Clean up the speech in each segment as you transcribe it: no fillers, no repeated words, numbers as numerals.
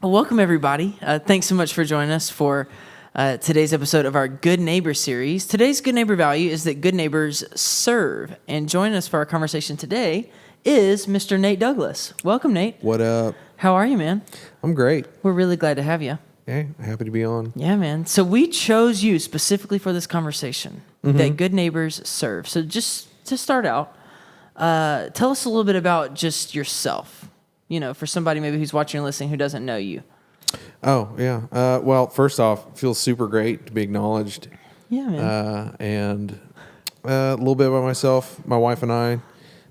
Well, welcome, everybody. Thanks so much for joining us for today's episode of our Good Neighbor series. Today's Good Neighbor value is that good neighbors serve. And joining us for our conversation today is Mr. Nate Douglas. Welcome, Nate. What up? How are you, man? I'm great. We're really glad to have you. Hey, happy to be on. Yeah, man. So we chose you specifically for this conversation, that good neighbors serve. So just to start out, tell us a little bit about just yourself. You know, for somebody maybe who's watching or listening who doesn't know you. Oh, yeah. Well, first off, it feels super great to be acknowledged. Yeah, man. And a little bit about myself. My wife and I,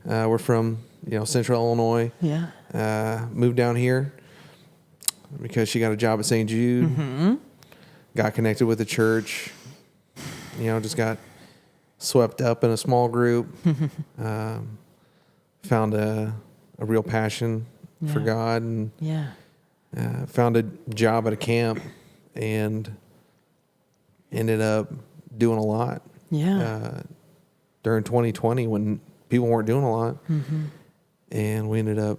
we're from, Central Illinois. Yeah. Moved down here because she got a job at St. Jude. Mm-hmm. Got connected with the church. Just got swept up in a small group. Found a real passion for God, and found a job at a camp and ended up doing a lot. During 2020 when people weren't doing a lot, and we ended up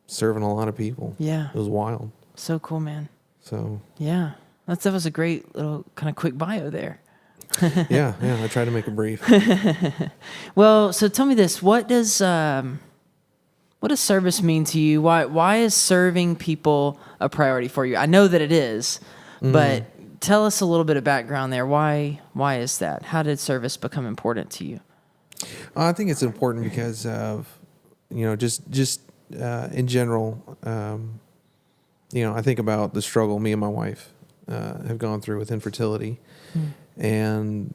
serving a lot of people. Yeah. It was wild. So cool, man. So Yeah. That was a great little kind of quick bio there. yeah, I tried to make it brief. Well, so tell me this, what does service mean to you? Why is serving people a priority for you? I know that it is, but tell us a little bit of background there. Why is that? How did service become important to you? I think it's important because of, just in general, I think about the struggle me and my wife have gone through with infertility, and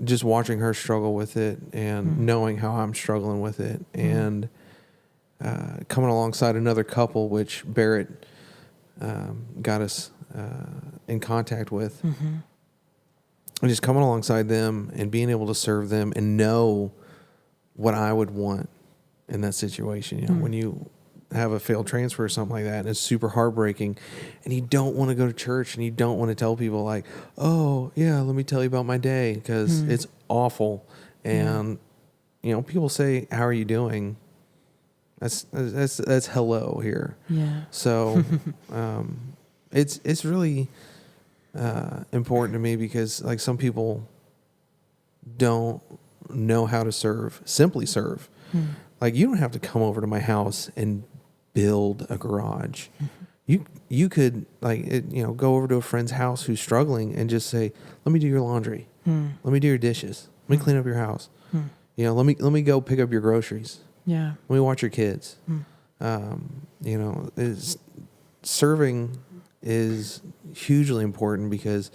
just watching her struggle with it and knowing how I'm struggling with it, and coming alongside another couple, which Barrett got us in contact with, and just coming alongside them and being able to serve them and know what I would want in that situation. When you have a failed transfer or something like that, and it's super heartbreaking, and you don't want to go to church, and you don't want to tell people like, oh yeah, let me tell you about my day, because it's awful. And people say, how are you doing? That's hello here. Yeah. So it's really important to me, because like some people don't know how to simply serve. Like, you don't have to come over to my house and build a garage. You could go over to a friend's house who's struggling and just say, let me do your laundry. Let me do your dishes. Let me clean up your house. Let me go pick up your groceries. Yeah. Let me watch your kids. Serving is hugely important, because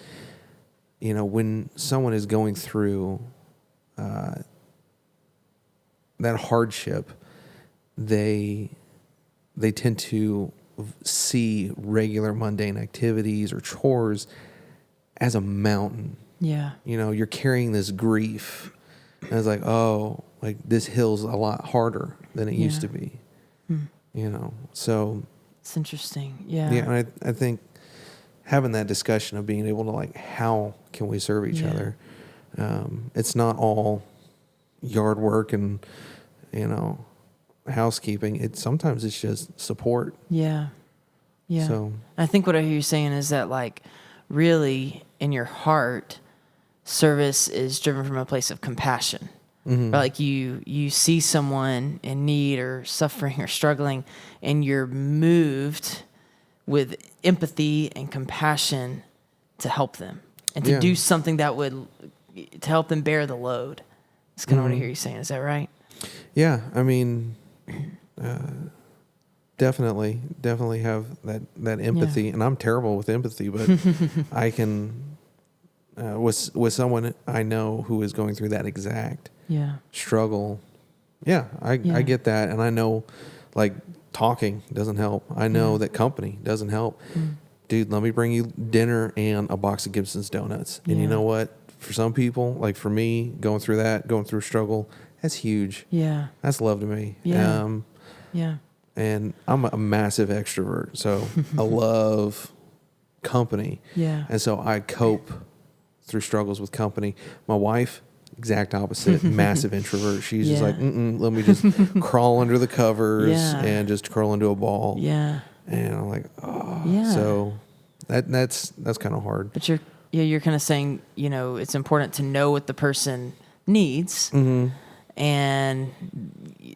when someone is going through that hardship, they tend to see regular mundane activities or chores as a mountain. Yeah. You're carrying this grief, and it's like, oh, like this hill's a lot harder than it used to be. So It's interesting. Yeah. yeah, and I think having that discussion of being able to, like, how can we serve each other? It's not all yard work and housekeeping. Sometimes it's just support. Yeah. Yeah. So I think what I hear you saying is that, like, really in your heart, service is driven from a place of compassion. Right? Like you see someone in need or suffering or struggling, and you're moved with empathy and compassion to help them and to do something that would to help them bear the load. That's kind of what I hear you saying. Is that right? yeah, I mean, definitely have that empathy, and I'm terrible with empathy, but I can with someone I know who is going through that exact struggle. I get that, and I know, like, talking doesn't help. I know that company doesn't help. Dude, let me bring you dinner and a box of Gibson's donuts. And you know what? For some people, like for me, going through struggle, that's huge. Yeah. That's love to me. Yeah. And I'm a massive extrovert, so I love company. Yeah. And so I cope through struggles with company. My wife, exact opposite, massive introvert. She's just like, let me just crawl under the covers and just curl into a ball. Yeah. And I'm like, oh, Yeah. So that's kind of hard. But you're kind of saying, it's important to know what the person needs, and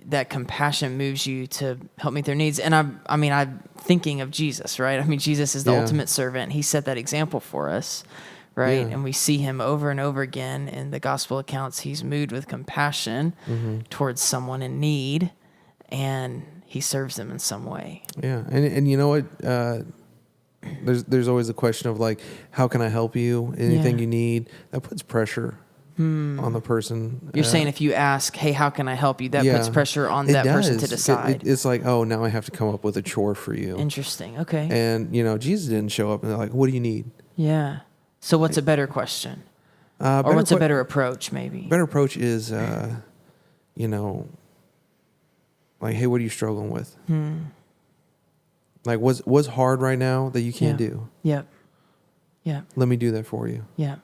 that compassion moves you to help meet their needs. And I'm thinking of Jesus, right? I mean, Jesus is the ultimate servant. He set that example for us, right? Yeah. And we see him over and over again in the gospel accounts. He's moved with compassion towards someone in need, and he serves them in some way. Yeah. And you know what? There's always the question of like, how can I help you? Anything you need? That puts pressure on the person. You're saying if you ask, hey, how can I help you? That puts pressure on that person to decide. It's like, oh, now I have to come up with a chore for you. Interesting. Okay. And, Jesus didn't show up and they're like, what do you need? Yeah. So what's a better question? Or what's a better approach maybe? Better approach is, like, hey, what are you struggling with? Like, what's hard right now that you can't do? Yep. Yeah. Let me do that for you. Yeah.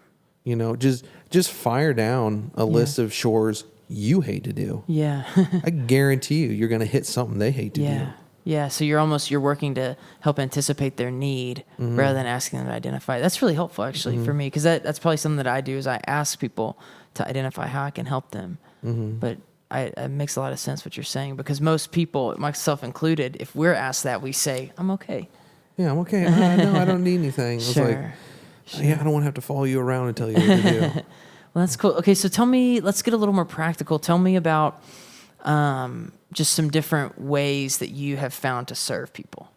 Just fire down a list of chores you hate to do. Yeah. I guarantee you're going to hit something they hate to do. Yeah. So you're working to help anticipate their need rather than asking them to identify. That's really helpful actually for me, because that's probably something that I do is I ask people to identify how I can help them. But it makes a lot of sense what you're saying, because most people, myself included, if we're asked that, we say, I'm okay. Yeah, I'm okay. No, I don't need anything. It's like, yeah, I don't want to have to follow you around and tell you what to do. Well, that's cool. Okay, so tell me, let's get a little more practical. Tell me about just some different ways that you have found to serve people.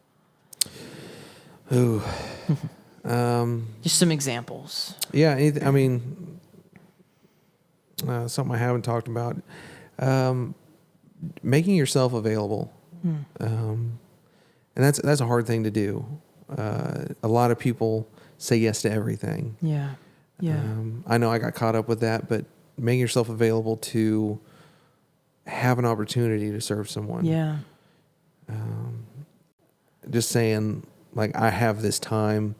Ooh. Just some examples. Yeah, something I haven't talked about. Making yourself available. And that's a hard thing to do. A lot of people say yes to everything. Yeah. Yeah. I know I got caught up with that, but making yourself available to have an opportunity to serve someone. Yeah. Just saying, like, I have this time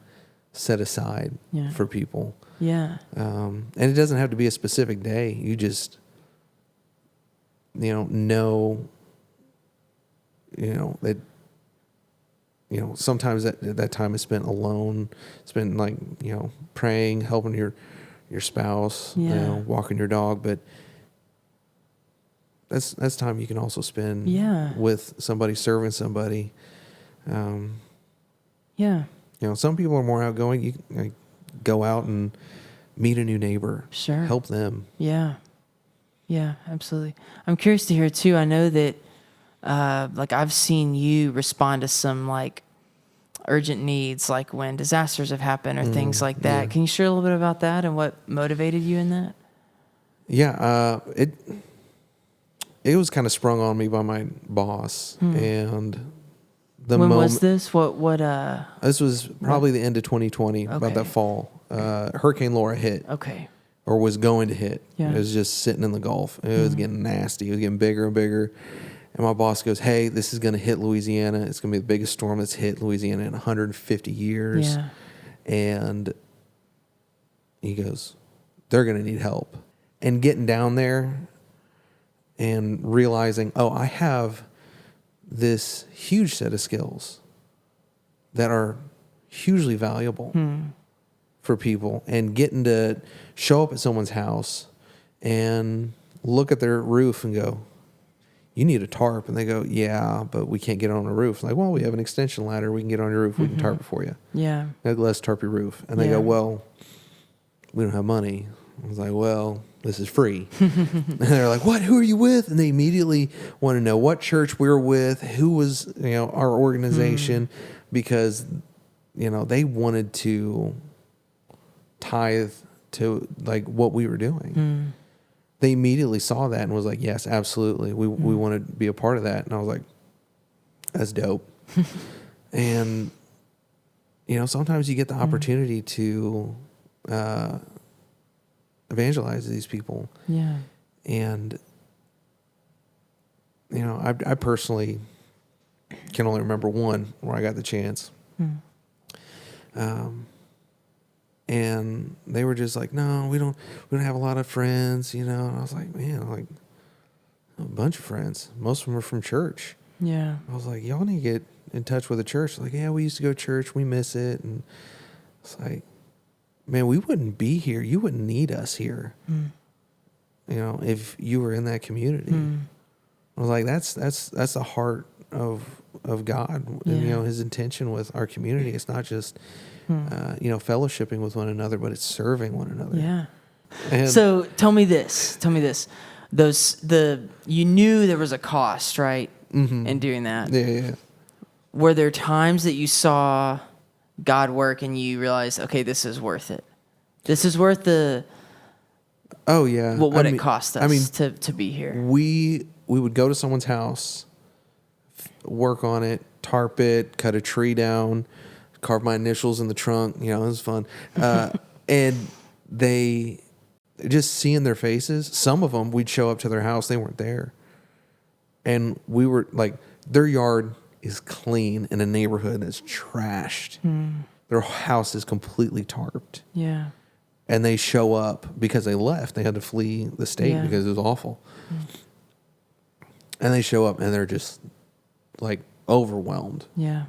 set aside for people. Yeah. And it doesn't have to be a specific day. You just, know that, sometimes that time is spent alone, spent like, praying, helping your spouse, walking your dog. But that's time you can also spend with somebody, serving somebody. Some people are more outgoing. You can go out and meet a new neighbor. Sure. Help them. Yeah. Yeah, absolutely. I'm curious to hear too. I know that I've seen you respond to some like urgent needs, like when disasters have happened or things like that. Yeah. Can you share a little bit about that and what motivated you in that? Yeah, it was kind of sprung on me by my boss, and when was this? What? This was probably the end of 2020, about that fall. Hurricane Laura hit. Okay. Or was going to hit. Yeah. It was just sitting in the Gulf. It was getting nasty. It was getting bigger and bigger. And my boss goes, hey, this is going to hit Louisiana. It's going to be the biggest storm that's hit Louisiana in 150 years. Yeah. And he goes, they're going to need help. And getting down there and realizing, I have this huge set of skills that are hugely valuable for people, and getting to show up at someone's house and look at their roof and go, you need a tarp. And they go, yeah, but we can't get on the roof. I'm like, well, we have an extension ladder. We can get on your roof. We can tarp it for you. Yeah. Let's tarp your roof. And they go, well, we don't have money. I was like, well, this is free. And they're like, what? Who are you with? And they immediately want to know what church we're with, who was, our organization, because, they wanted to tithe to like what we were doing. They immediately saw that and was like, yes, absolutely. We want to be a part of that. And I was like, that's dope. And, sometimes you get the opportunity to evangelize these people. Yeah. And, I personally can only remember one where I got the chance. And they were just like, no, we don't have a lot of friends, And I was like, man, a bunch of friends. Most of them are from church. Yeah. I was like, y'all need to get in touch with the church. Like, yeah, we used to go to church. We miss it. And it's like, man, we wouldn't be here. You wouldn't need us here. You know, if you were in that community. I was like, that's the heart of God. Yeah. And, you know, his intention with our community. It's not just, you know, fellowshipping with one another, but it's serving one another. Yeah. And So tell me this. You knew there was a cost, right? In doing that. yeah. Were there times that you saw God work and you realized, okay, this is worth it? This is worth the Oh yeah. what it cost us to be here. We would go to someone's house, work on it, tarp it, cut a tree down, carve my initials in the trunk. You know, it was fun. And they just seeing their faces. Some of them, we'd show up to their house, they weren't there, and we were like, their yard is clean in a neighborhood that's trashed. Their house is completely tarped. Yeah. And they show up because they left. They had to flee the state because it was awful. And they show up and they're just like overwhelmed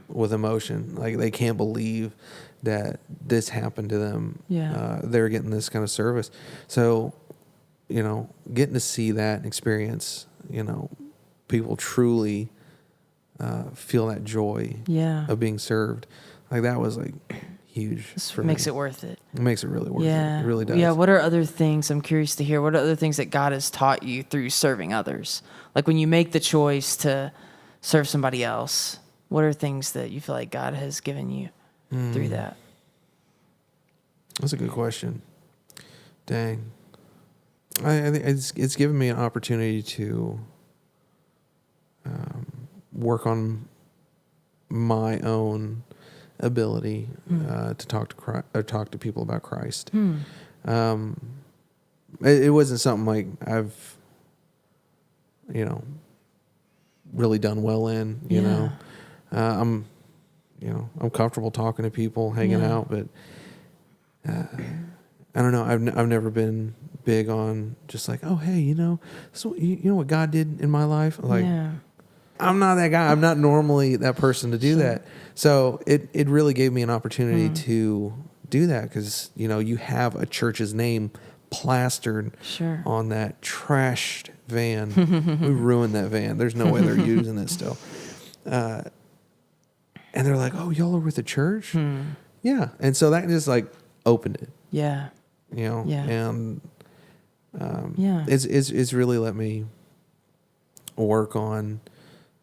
with emotion. Like they can't believe that this happened to them. Yeah. They're getting this kind of service. So, you know, getting to see that experience, you know, people truly feel that joy of being served. Like that was like huge. Makes it worth it. It makes it really worth it. It really does. Yeah. What are other things? I'm curious to hear. What are other things that God has taught you through serving others? Like when you make the choice to serve somebody else, what are things that you feel like God has given you through that? That's a good question. Dang. I think it's given me an opportunity to work on my own ability to talk to people about Christ. It wasn't something like I've, you know, really done well in. You know, I'm comfortable talking to people, hanging out, but I don't know. I've never been big on just like, oh hey, you know, so you know what God did in my life. Like, I'm not that guy. I'm not normally that person to do that. So it really gave me an opportunity to do that because, you know, you have a church's name plastered on that trashed van. We ruined that van. There's no way they're using it still. And they're like, oh, y'all are with the church? Yeah. And so that just like opened it. Yeah. You know? Yeah. And it's really let me work on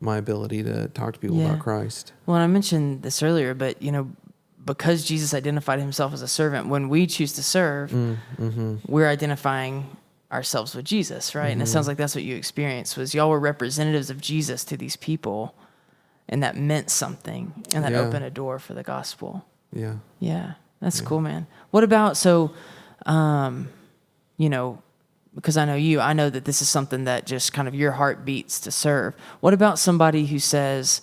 my ability to talk to people about Christ. Well, I mentioned this earlier, but, you know, because Jesus identified himself as a servant, when we choose to serve, we're identifying ourselves with Jesus, right? And it sounds like that's what you experienced, was y'all were representatives of Jesus to these people, and that meant something, and that opened a door for the gospel. Yeah. Yeah. That's cool, man. What about, so, you know, because I know that this is something that just kind of your heart beats to serve. What about somebody who says,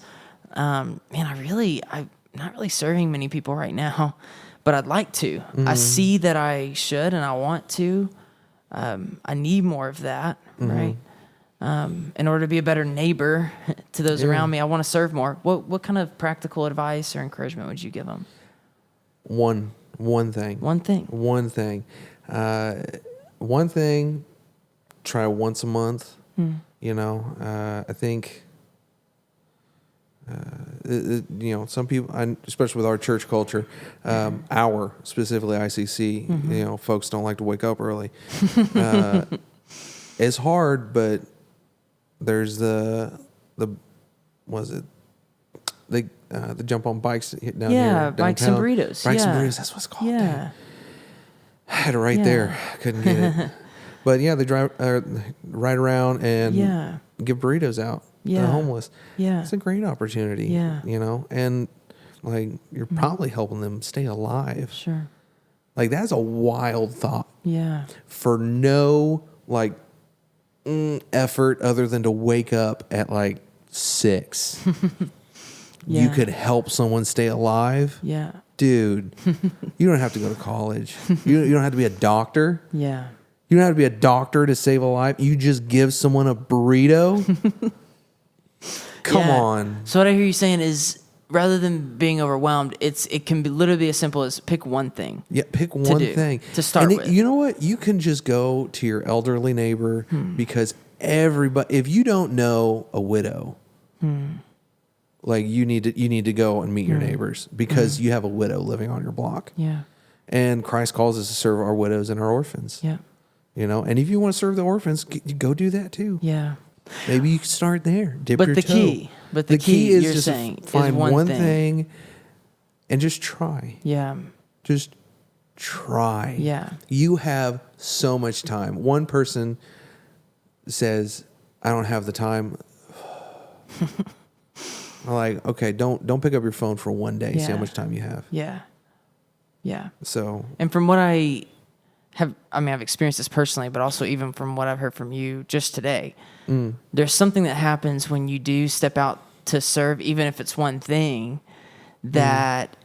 man, I'm not really serving many people right now, but I'd like to. I see that I should and I want to. I need more of that, right? In order to be a better neighbor to those around me, I want to serve more. What kind of practical advice or encouragement would you give them? One thing. One thing, try once a month. You know, I think, you know, some people, especially with our church culture, our specifically ICC, you know, folks don't like to wake up early. It's hard, but there's the jump on bikes down here downtown. Bikes and burritos. Bikes and burritos, that's what it's called. Yeah. I had it right there. Couldn't get it. But yeah, they drive ride around and give burritos out to the homeless. Yeah. It's a great opportunity. Yeah. You know, and like you're probably helping them stay alive. Sure. Like that's a wild thought. Yeah. For no like effort other than to wake up at like 6. You could help someone stay alive. Yeah. Dude, you don't have to go to college. You don't have to be a doctor. Yeah. You don't have to be a doctor to save a life. You just give someone a burrito. Come on. So what I hear you saying is rather than being overwhelmed, it can be literally be as simple as pick one thing. Yeah, pick one thing to start and with. You know what? You can just go to your elderly neighbor because everybody. If you don't know a widow, like you need to go and meet your neighbors because you have a widow living on your block. Yeah. And Christ calls us to serve our widows and our orphans. Yeah. You know, and if you want to serve the orphans, go do that too. Yeah. Maybe you can start there. Dip But your the toe. key, is you're just saying, find is one thing and just try. Yeah. Just try. Yeah. You have so much time. One person says, "I don't have the time." I'm like, okay, don't pick up your phone for one day. See how Yeah. much time you have. Yeah. Yeah. So, And from what I've experienced this personally, but also even from what I've heard from you just today, there's something that happens when you do step out to serve, even if it's one thing, that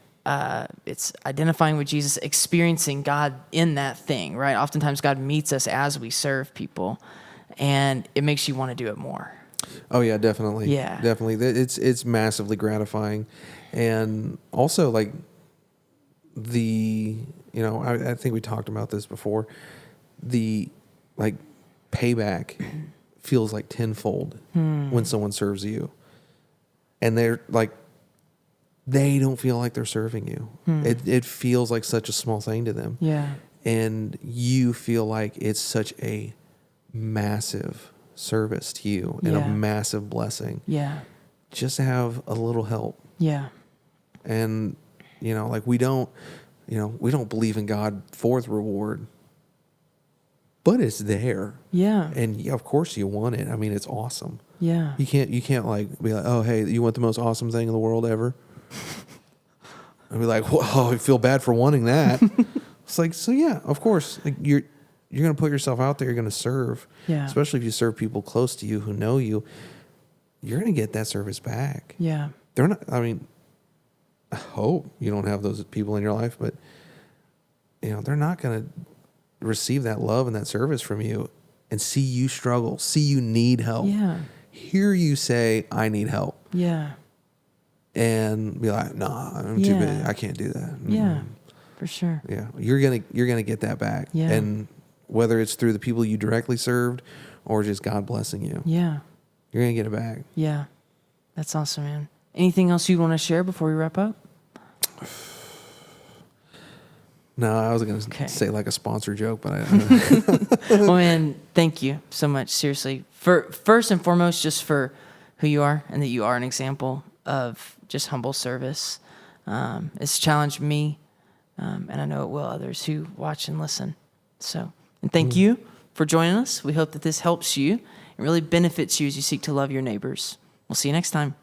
it's identifying with Jesus, experiencing God in that thing, right? Oftentimes God meets us as we serve people, and it makes you want to do it more. oh yeah, definitely. Yeah. Definitely. It's massively gratifying. And also like I think we talked about this before, the like payback feels like tenfold when someone serves you. And they're like, they don't feel like they're serving you. It feels like such a small thing to them. Yeah. And you feel like it's such a massive service to you and a Yeah. massive blessing. Yeah. Just to have a little help. Yeah. And, like we don't believe in God for the reward, but it's there. Yeah. And of course you want it. I mean, it's awesome. Yeah. You can't like be like, oh, hey, you want the most awesome thing in the world ever? I'd be like, whoa, I feel bad for wanting that. It's like, so yeah, of course, like you're going to put yourself out there. You're going to serve, Yeah. especially if you serve people close to you who know you. You're going to get that service back. Yeah. They're not. I mean, I hope you don't have those people in your life, but they're not going to receive that love and that service from you and see you struggle, see you need help. Yeah. Hear you say, "I need help." Yeah. And be like, "Nah, I'm too Yeah. busy. I can't do that." Yeah. For sure. Yeah, you're gonna get that back. Yeah. And whether it's through the people you directly served or just God blessing you, Yeah. you're gonna get it back. Yeah. That's awesome, man. Anything else you want to share before we wrap up? No, I was gonna Okay. say like a sponsor joke, but I Well, man, thank you so much. Seriously, for first and foremost, just for who you are and that you are an example of just humble service. It's challenged me, and I know it will others who watch and listen. So, and thank you for joining us. We hope that this helps you and really benefits you as you seek to love your neighbors. We'll see you next time.